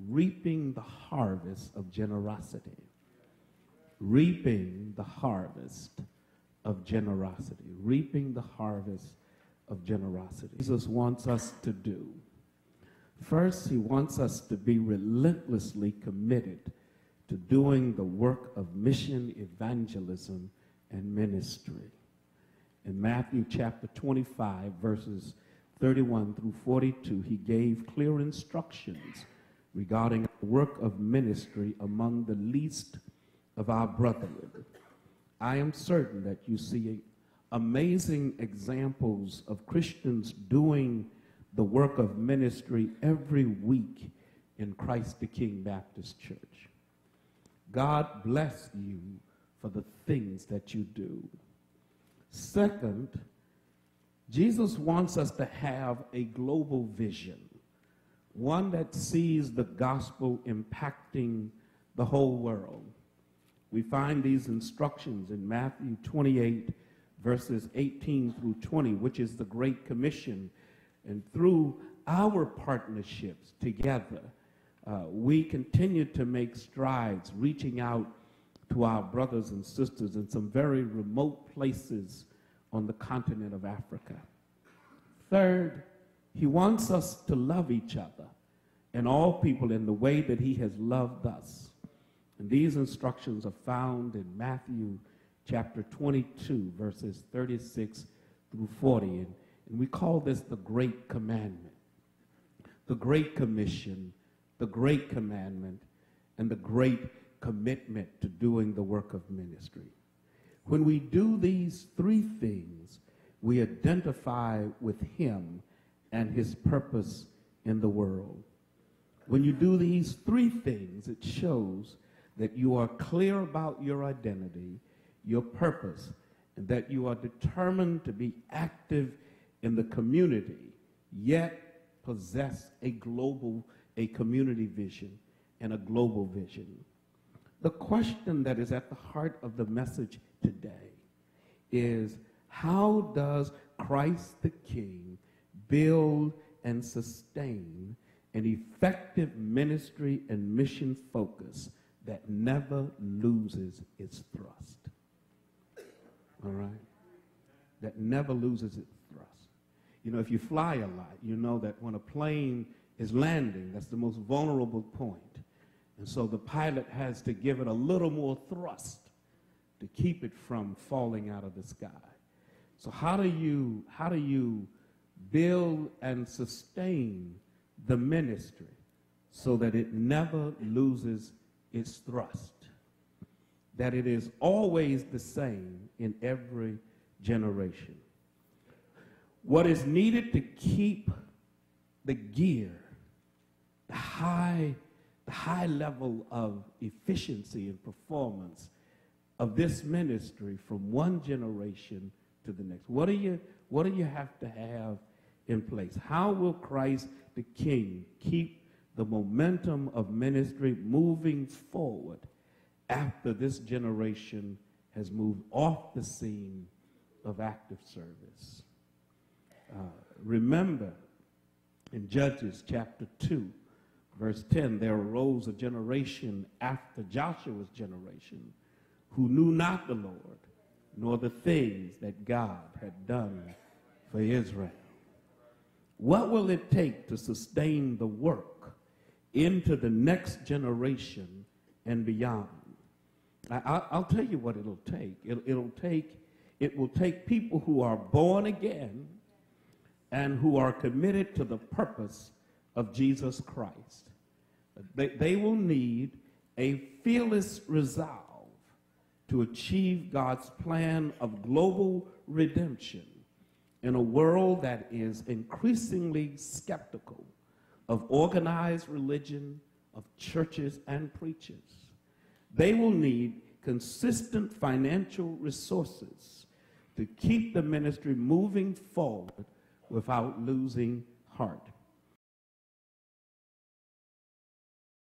reaping the harvest of generosity. Reaping the harvest of generosity. Reaping the harvest of generosity. Jesus wants us to do. First, he wants us to be relentlessly committed to doing the work of mission, evangelism, and ministry. In Matthew chapter 25, verses 31 through 42, he gave clear instructions regarding the work of ministry among the least of our brethren. I am certain that you see amazing examples of Christians doing the work of ministry every week in Christ the King Baptist Church. God bless you for the things that you do. Second, Jesus wants us to have a global vision, one that sees the gospel impacting the whole world. We find these instructions in Matthew 28, verses 18 through 20, which is the Great Commission. And through our partnerships together, we continue to make strides, reaching out to our brothers and sisters in some very remote places on the continent of Africa. Third, he wants us to love each other and all people in the way that he has loved us. And these instructions are found in Matthew chapter 22, verses 36 through 40. And we call this the Great Commandment, the Great Commission, the Great Commandment, and the Great Commitment to doing the work of ministry. When we do these three things, we identify with him and his purpose in the world. When you do these three things, it shows that you are clear about your identity, your purpose, and that you are determined to be active in the community, yet possess a community vision and a global vision. The question that is at the heart of the message today is, how does Christ the King build and sustain an effective ministry and mission focus that never loses its thrust? All right? That never loses its thrust. You know, if you fly a lot, you know that when a plane is landing, that's the most vulnerable point. And so the pilot has to give it a little more thrust to keep it from falling out of the sky. So how do you build and sustain the ministry so that it never loses its thrust, that it is always the same in every generation? What is needed to keep the gear, the high level of efficiency and performance of this ministry from one generation to the next? What do you have to have in place? How will Christ the King keep the momentum of ministry moving forward after this generation has moved off the scene of active service? Remember, in Judges chapter 2, verse 10, there arose a generation after Joshua's generation who knew not the Lord, nor the things that God had done for Israel. What will it take to sustain the work into the next generation and beyond? I'll tell you what it'll take. It will take people who are born again and who are committed to the purpose of Jesus Christ. They will need a fearless resolve to achieve God's plan of global redemption in a world that is increasingly skeptical of organized religion, of churches and preachers. They will need consistent financial resources to keep the ministry moving forward without losing heart.